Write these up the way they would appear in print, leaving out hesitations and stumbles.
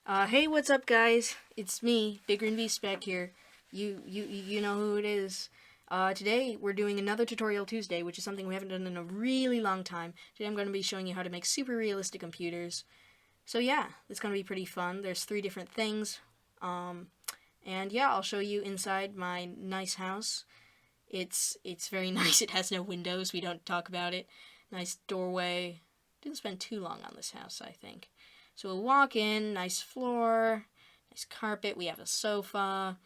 Hey, what's up, guys? It's me, BigGreenBeast back here. You know who it is. Today we're doing another Tutorial Tuesday, which is something we haven't done in a really long time. Today I'm going to be showing you how to make super realistic computers. So yeah, it's going to be pretty fun. There's 3 different things. And yeah, I'll show you inside my nice house. It's very nice. It has no windows. We don't talk about it. Nice doorway. Didn't spend too long on this house, I think. So we'll walk in, nice floor, nice carpet, we have a sofa,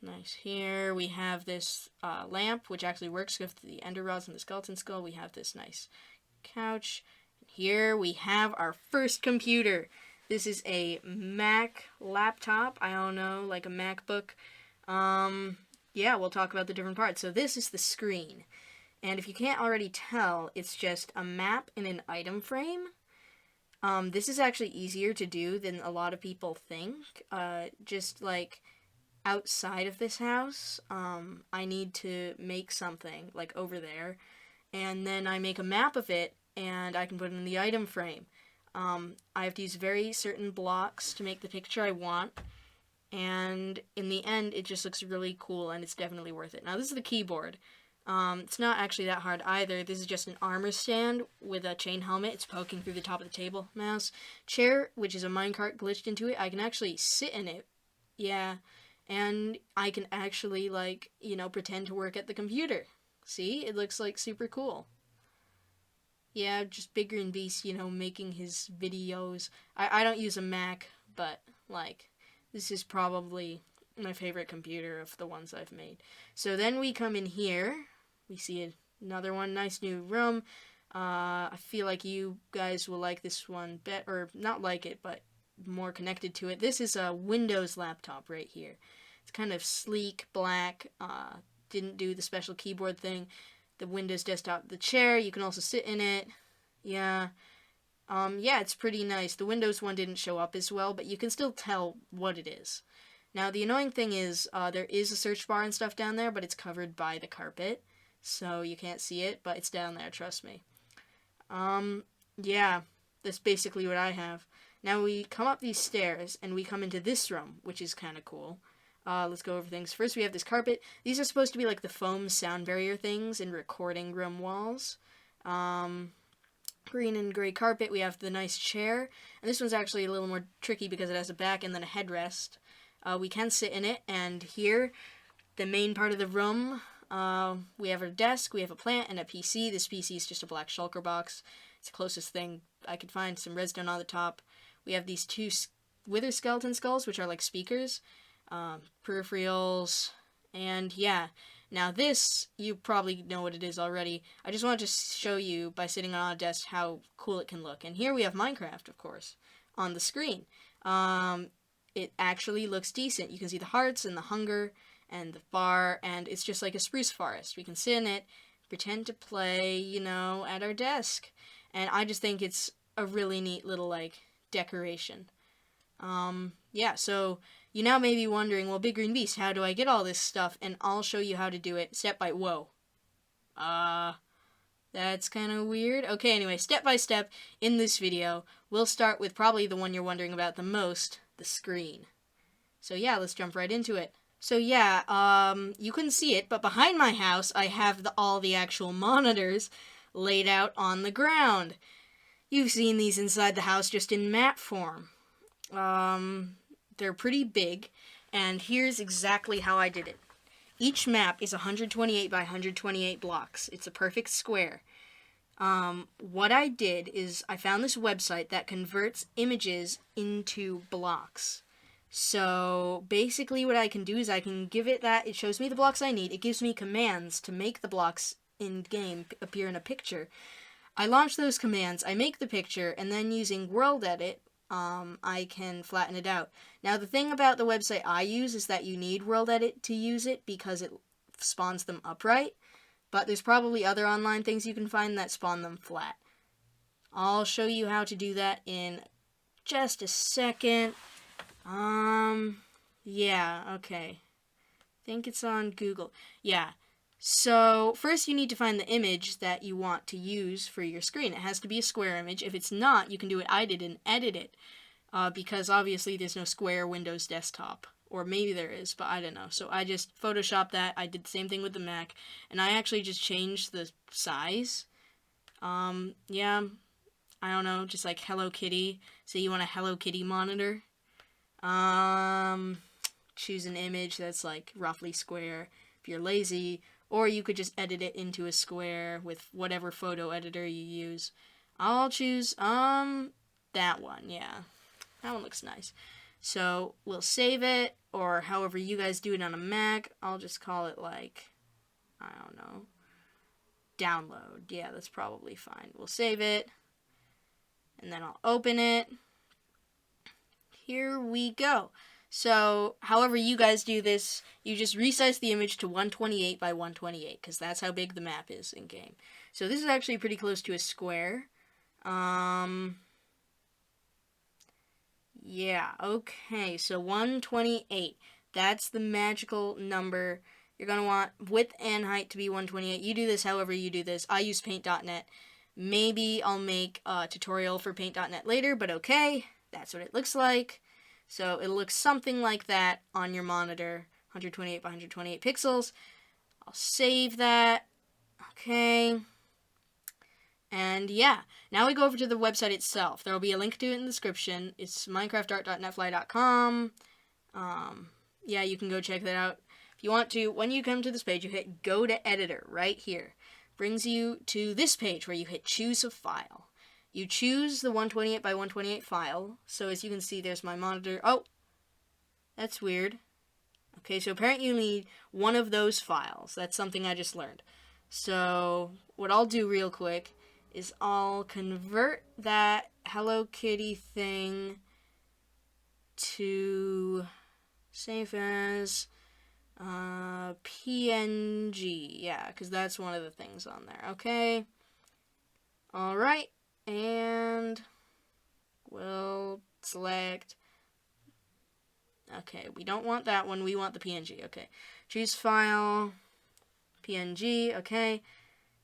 nice here, we have this lamp, which actually works with the ender rods and the skeleton skull, we have this nice couch, here we have our first computer. This is a Mac laptop, I don't know, like a MacBook. Yeah, we'll talk about the different parts. So this is the screen, and if you can't already tell, it's just a map in an item frame. This is actually easier to do than a lot of people think. Just like outside of this house, I need to make something like over there, and then I make a map of it, and I can put it in the item frame. I have to use very certain blocks to make the picture I want, and in the end, it just looks really cool, and it's definitely worth it. Now, this is the keyboard. It's not actually that hard either. This is just an armor stand with a chain helmet. It's poking through the top of the table. Mouse. Chair, which is a minecart glitched into it. I can actually sit in it. Yeah. And I can actually, like, pretend to work at the computer. See? It looks, like, super cool. Yeah, just BigGreenBeast, making his videos. I don't use a Mac, but, like, this is probably my favorite computer of the ones I've made. So then we come in here. We see another one, nice new room. I feel like you guys will like this one or not like it, but more connected to it. This is a Windows laptop right here. It's kind of sleek, black, didn't do the special keyboard thing. The Windows desktop, the chair, you can also sit in it. Yeah. Yeah, it's pretty nice. The Windows one didn't show up as well, but you can still tell what it is. Now, the annoying thing is, there is a search bar and stuff down there, but it's covered by the carpet, so you can't see it, but it's down there, trust me. Yeah, that's basically what I have. Now, we come up these stairs, and we come into this room, which is kind of cool. Let's go over things. First, we have this carpet. These are supposed to be like the foam sound barrier things in recording room walls. Green and gray carpet. We have the nice chair, and this one's actually a little more tricky because it has a back and then a headrest. We can sit in it, and here, the main part of the room, we have our desk, we have a plant, and a PC. This PC is just a black shulker box. It's the closest thing I could find. Some redstone on the top. We have these 2 wither skeleton skulls, which are like speakers, peripherals, and yeah. Now this, you probably know what it is already. I just wanted to show you, by sitting on a desk, how cool it can look. And here we have Minecraft, of course, on the screen. It actually looks decent. You can see the hearts and the hunger and the bar, and it's just like a spruce forest. We can sit in it, pretend to play, at our desk. And I just think it's a really neat little, like, decoration. Yeah, so you now may be wondering, well, BigGreenBeast, how do I get all this stuff? And I'll show you how to do it step by... Whoa. That's kind of weird. Okay, anyway, step by step in this video, we'll start with probably the one you're wondering about the most, the screen. So yeah, let's jump right into it. So yeah, you couldn't see it, but behind my house, I have all the actual monitors laid out on the ground. You've seen these inside the house just in map form. They're pretty big, and here's exactly how I did it. Each map is 128 by 128 blocks. It's a perfect square. What I did is I found this website that converts images into blocks. So basically what I can do is I can give it that. It shows me the blocks I need. It gives me commands to make the blocks in-game appear in a picture. I launch those commands, I make the picture, and then using World Edit, I can flatten it out. Now, the thing about the website I use is that you need World Edit to use it because it spawns them upright, but there's probably other online things you can find that spawn them flat. I'll show you how to do that in just a second. Yeah, okay. I think it's on Google. Yeah. So, first you need to find the image that you want to use for your screen. It has to be a square image. If it's not, you can do what I did and edit it. because obviously there's no square Windows desktop. Or maybe there is, but I don't know. So I just photoshopped that. I did the same thing with the Mac, and I actually just changed the size. Yeah, I don't know, just like Hello Kitty. Say you want a Hello Kitty monitor. Choose an image that's like roughly square if you're lazy, or you could just edit it into a square with whatever photo editor you use. I'll choose that one. Yeah, that one looks nice. So we'll save it, or however you guys do it on a Mac. I'll just call it like, I don't know, download. Yeah, that's probably fine. We'll save it, and then I'll open it. Here we go. So, however you guys do this, you just resize the image to 128 by 128, because that's how big the map is in game. So this is actually pretty close to a square. Yeah, okay, so 128. That's the magical number. You're going to want width and height to be 128. You do this however you do this. I use paint.net. Maybe I'll make a tutorial for paint.net later, but okay, that's what it looks like. So it looks something like that on your monitor, 128 by 128 pixels. I'll save that. Okay. And yeah, now we go over to the website itself. There will be a link to it in the description. It's minecraftart.netfly.com. Yeah, you can go check that out. If you want to, when you come to this page, you hit Go to Editor right here. Brings you to this page where you hit Choose a File. You choose the 128 by 128 file. So as you can see, there's my monitor. Oh, that's weird. Okay, so apparently you need one of those files. That's something I just learned. So what I'll do real quick is I'll convert that Hello Kitty thing to save as PNG. Yeah, because that's one of the things on there. Okay. All right. And we'll select. Okay, we don't want that one. We want the PNG. Okay. Choose file. PNG. Okay.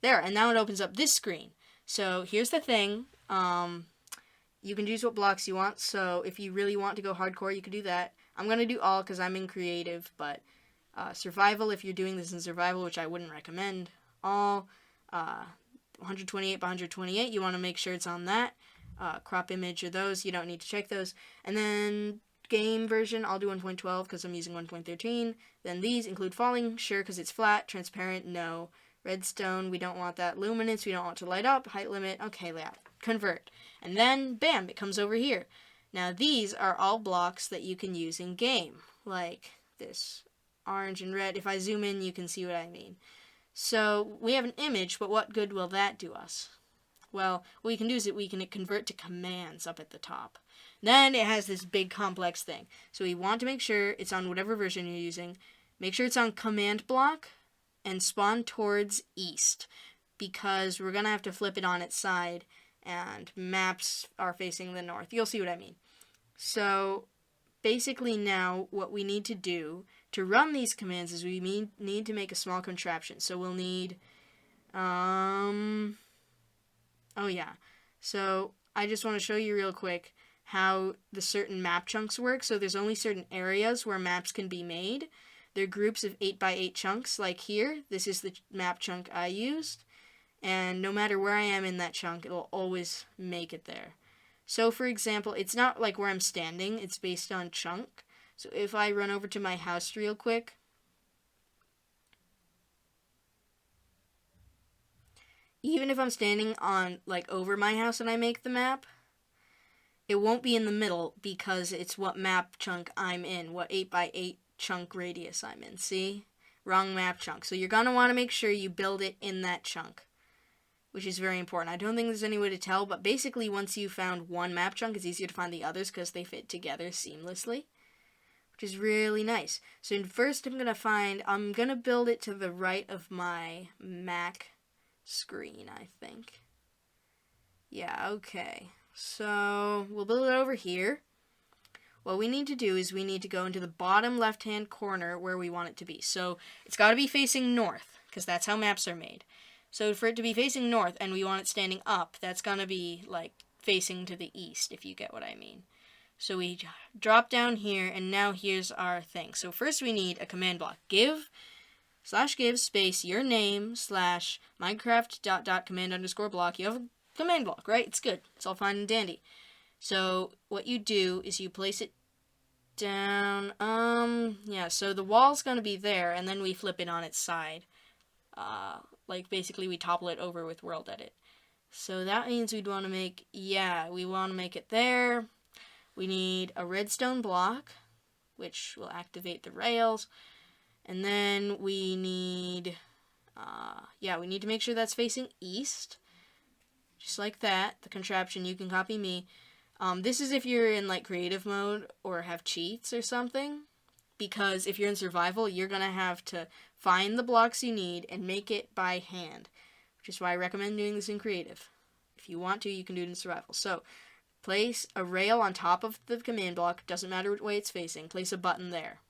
There. And now it opens up this screen. So here's the thing. You can choose what blocks you want. So if you really want to go hardcore, you can do that. I'm going to do all because I'm in creative, but survival, if you're doing this in survival, which I wouldn't recommend, all 128 by 128, you want to make sure it's on that. Crop image or those, you don't need to check those. And then game version, I'll do 1.12 because I'm using 1.13. Then these include falling, sure, because it's flat. Transparent, no. Redstone, we don't want that. Luminance, we don't want to light up. Height limit, okay, layout. Convert. And then, bam, it comes over here. Now, these are all blocks that you can use in game, like this orange and red. If I zoom in, you can see what I mean. So, we have an image, but what good will that do us? Well, what we can do is that we can convert to commands up at the top. Then it has this big complex thing. So we want to make sure it's on whatever version you're using. Make sure it's on command block and spawn towards east, because we're going to have to flip it on its side, and maps are facing the north. You'll see what I mean. So basically now what we need to do to run these commands is we need to make a small contraption. So we'll need, oh yeah, so I just want to show you real quick how the certain map chunks work. So there's only certain areas where maps can be made. They're groups of 8x8 chunks, like here. This is the map chunk I used. And no matter where I am in that chunk, it'll always make it there. So, for example, it's not like where I'm standing. It's based on chunk. So if I run over to my house real quick, even if I'm standing on, like, over my house and I make the map, it won't be in the middle because it's what map chunk I'm in, what 8x8 chunk radius I'm in. See? Wrong map chunk. So you're going to want to make sure you build it in that chunk, which is very important. I don't think there's any way to tell, but basically once you found one map chunk, it's easier to find the others because they fit together seamlessly, which is really nice. So first I'm going to build it to the right of my Mac screen, I think. Yeah, okay. So we'll build it over here. What we need to do is we need to go into the bottom left-hand corner where we want it to be. So it's got to be facing north, because that's how maps are made. So for it to be facing north and we want it standing up, that's going to be like facing to the east, if you get what I mean. So we drop down here, and now here's our thing. So first we need a command block. Give space your name / Minecraft ... command _ block. You have a command block, right? It's good. It's all fine and dandy. So what you do is you place it down. Yeah, so the wall's going to be there, and then we flip it on its side. Like basically we topple it over with world edit. So that means we'd want to make, we want to make it there. We need a redstone block, which will activate the rails. And then we need, we need to make sure that's facing east. Just like that. The contraption, you can copy me. This is if you're in like creative mode or have cheats or something. Because if you're in survival, you're going to have to find the blocks you need and make it by hand. Which is why I recommend doing this in creative. If you want to, you can do it in survival. So, place a rail on top of the command block. Doesn't matter which way it's facing. Place a button there.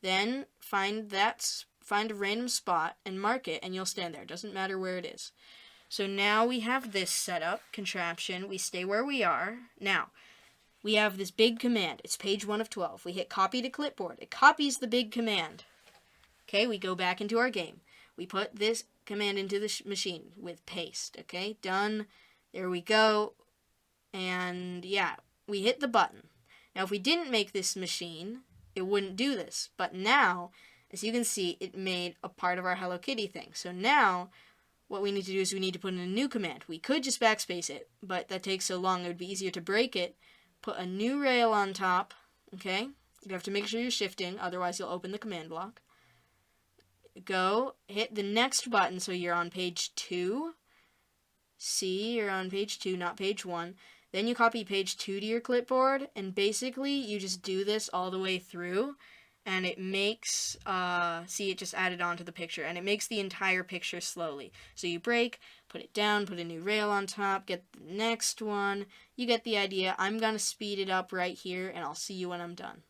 Then find a random spot and mark it, and you'll stand there. Doesn't matter where it is. So now we have this setup contraption. We stay where we are. Now, we have this big command. It's page 1 of 12. We hit copy to clipboard. It copies the big command. Okay, we go back into our game. We put this command into the machine with paste. Okay, done. There we go. And yeah, we hit the button. Now, if we didn't make this machine, it wouldn't do this. But now, as you can see, it made a part of our Hello Kitty thing. So now, what we need to do is we need to put in a new command. We could just backspace it, but that takes so long, it would be easier to break it. Put a new rail on top, okay? You have to make sure you're shifting, otherwise you'll open the command block. Go, hit the next button so you're on page 2. See, you're on page 2, not page 1. Then you copy page 2 to your clipboard, and basically you just do this all the way through, and it makes, see, it just added onto the picture, and it makes the entire picture slowly. So you break, put it down, put a new rail on top, get the next one. You get the idea. I'm going to speed it up right here, and I'll see you when I'm done.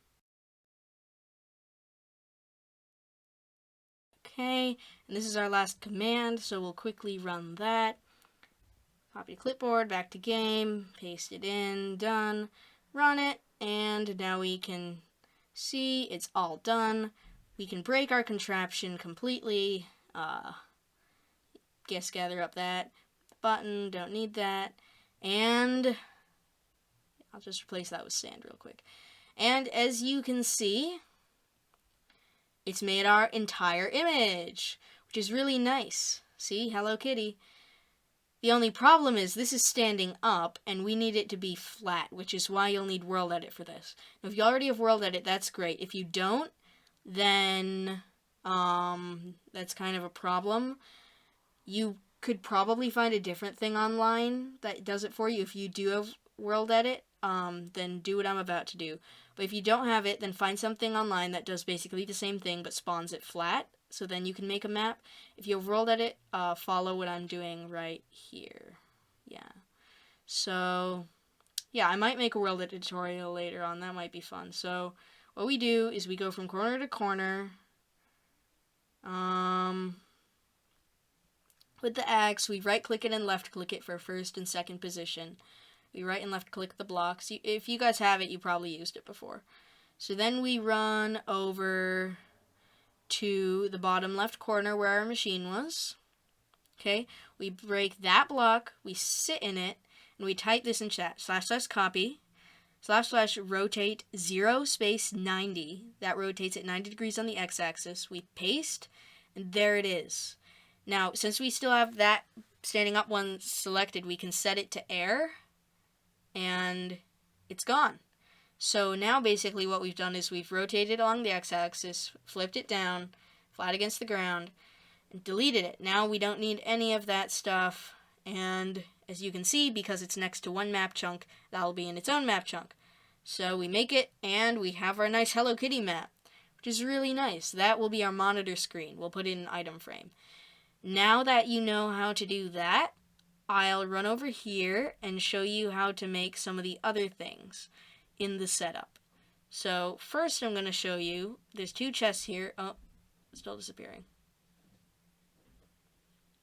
Okay, and this is our last command, so we'll quickly run that. Copy to clipboard, back to game, paste it in, done, run it, and now we can see it's all done. We can break our contraption completely. Gather up that button, don't need that, and I'll just replace that with sand real quick. And as you can see, it's made our entire image, which is really nice. See, Hello Kitty. The only problem is this is standing up, and we need it to be flat, which is why you'll need World Edit for this. Now, if you already have World Edit, that's great. If you don't, then that's kind of a problem. You could probably find a different thing online that does it for you. If you do have World Edit, then do what I'm about to do. But if you don't have it, then find something online that does basically the same thing but spawns it flat. So then you can make a map. If you have World Edit, follow what I'm doing right here. Yeah. So, yeah, I might make a World Edit tutorial later on. That might be fun. So, what we do is we go from corner to corner. With the axe, we right-click it and left-click it for first and second position. We right and left-click the blocks. If you guys have it, you probably used it before. So then we run over to the bottom left corner where our machine was. Okay, we break that block, we sit in it, and we type this in chat. / copy, / rotate 0 space 90. That rotates at 90 degrees on the x-axis. We paste, and there it is. Now, since we still have that standing up one selected, we can set it to air, and it's gone. So now basically what we've done is we've rotated along the x-axis, flipped it down, flat against the ground, and deleted it. Now we don't need any of that stuff, and as you can see, because it's next to one map chunk, that'll be in its own map chunk. So we make it, and we have our nice Hello Kitty map, which is really nice. That will be our monitor screen. We'll put it in an item frame. Now that you know how to do that, I'll run over here and show you how to make some of the other things in the setup. So first I'm going to show you, there's 2 chests here. Oh, it's still disappearing.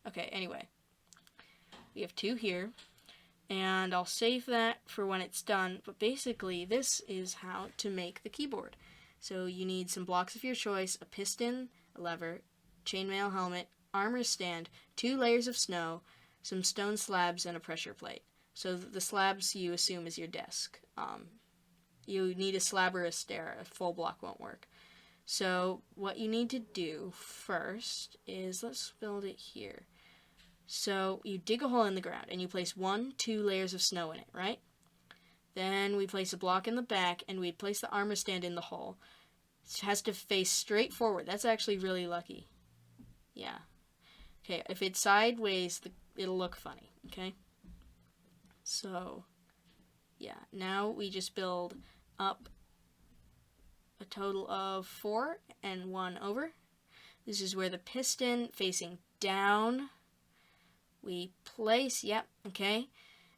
Okay, anyway. We have 2 here. and I'll save that for when it's done. But basically, this is how to make the keyboard. So you need some blocks of your choice, a piston, a lever, chainmail helmet, armor stand, 2 layers of snow, some stone slabs, and a pressure plate. So the slabs you assume is your desk. You need a slab or a stair. A full block won't work. So what you need to do first is, let's build it here. So you dig a hole in the ground and you place 1, 2 layers of snow in it, right? Then we place a block in the back and we place the armor stand in the hole. It has to face straight forward. That's actually really lucky. Yeah. Okay, if it's sideways, it'll look funny, okay? So, yeah, now we just build up a total of 4 and 1 over. This is where the piston facing down, we place, yep, okay,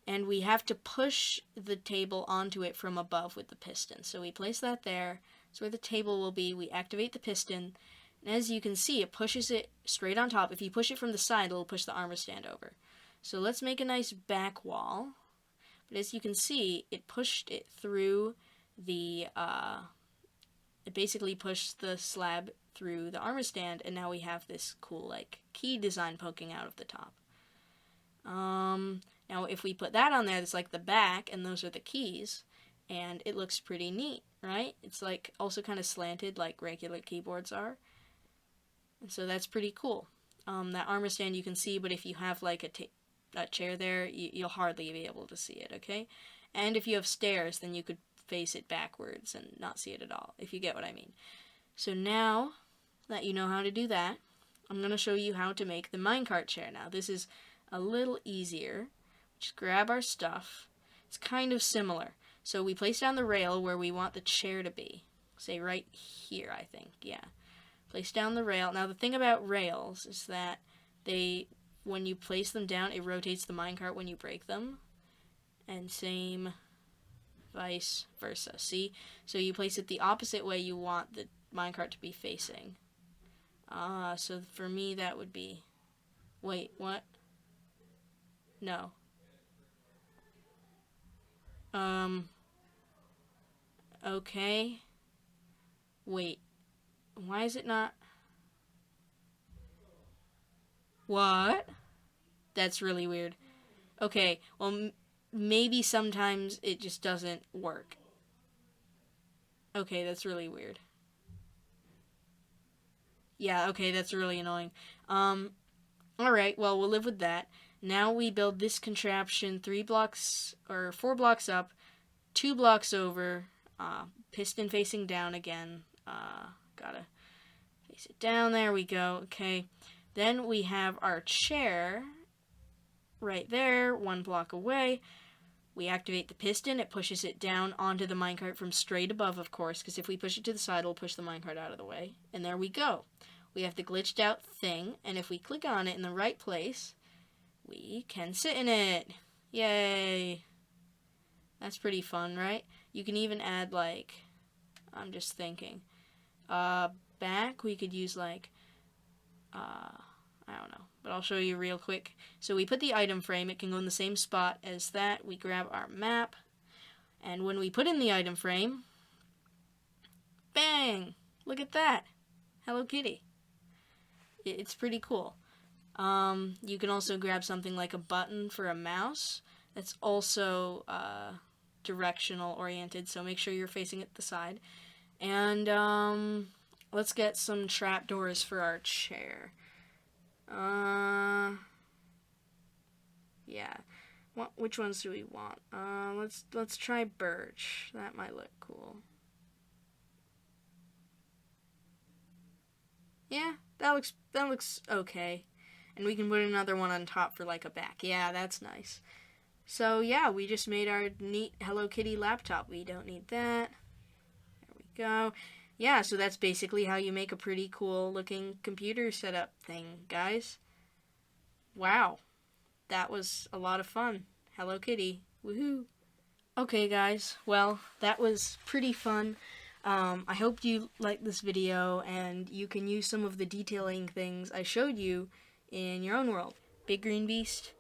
and we have to push the table onto it from above with the piston. So we place that there. That's where the table will be. We activate the piston, and as you can see, it pushes it straight on top. If you push it from the side, it'll push the armor stand over. So let's make a nice back wall. But as you can see, it pushed it through the, it basically pushed the slab through the armor stand, and now we have this cool, like, key design poking out of the top. Now if we put that on there, it's like the back, and those are the keys, and it looks pretty neat, right? It's like also kind of slanted like regular keyboards are. And so that's pretty cool. That armor stand you can see, but if you have like a chair there, you'll hardly be able to see it, okay? And if you have stairs, then you could face it backwards and not see it at all, if you get what I mean. So now that you know how to do that, I'm going to show you how to make the minecart chair. Now this is a little easier. Just grab our stuff. It's kind of similar. So we place down the rail where we want the chair to be. Say right here, I think. Yeah. Place down the rail. Now the thing about rails is that when you place them down, it rotates the minecart when you break them. And same vice versa. See? So you place it the opposite way you want the minecart to be facing. So for me that would be... Wait, what? No. Okay. Wait. Why is it not? What? That's really weird. Okay, well, maybe sometimes it just doesn't work. Okay, that's really weird. Yeah, okay, that's really annoying. Alright, well, we'll live with that. Now we build this contraption 4 blocks up, 2 blocks over, piston facing down again. Gotta face it down. There we go. Okay. Then we have our chair right there, 1 block away. We activate the piston. It pushes it down onto the minecart from straight above, of course, because if we push it to the side, it'll push the minecart out of the way. And there we go. We have the glitched out thing, and if we click on it in the right place, we can sit in it. Yay! That's pretty fun, right? You can even add, like, I'm just thinking, back, we could use, like, I don't know, but I'll show you real quick. So we put the item frame, it can go in the same spot as that. We grab our map, and when we put in the item frame, bang! Look at that! Hello Kitty. It's pretty cool. You can also grab something like a button for a mouse. That's also directional oriented, so make sure you're facing it the side. And let's get some trapdoors for our chair. Yeah. Which ones do we want? Let's try birch. That might look cool. Yeah, that looks okay. And we can put another one on top for like a back. Yeah, that's nice. So yeah, we just made our neat Hello Kitty laptop. We don't need that. There we go. Yeah, so that's basically how you make a pretty cool looking computer setup thing, guys. Wow. That was a lot of fun. Hello Kitty. Woohoo. Okay, guys. Well, that was pretty fun. I hope you liked this video and you can use some of the detailing things I showed you in your own world. BigGreenBeast,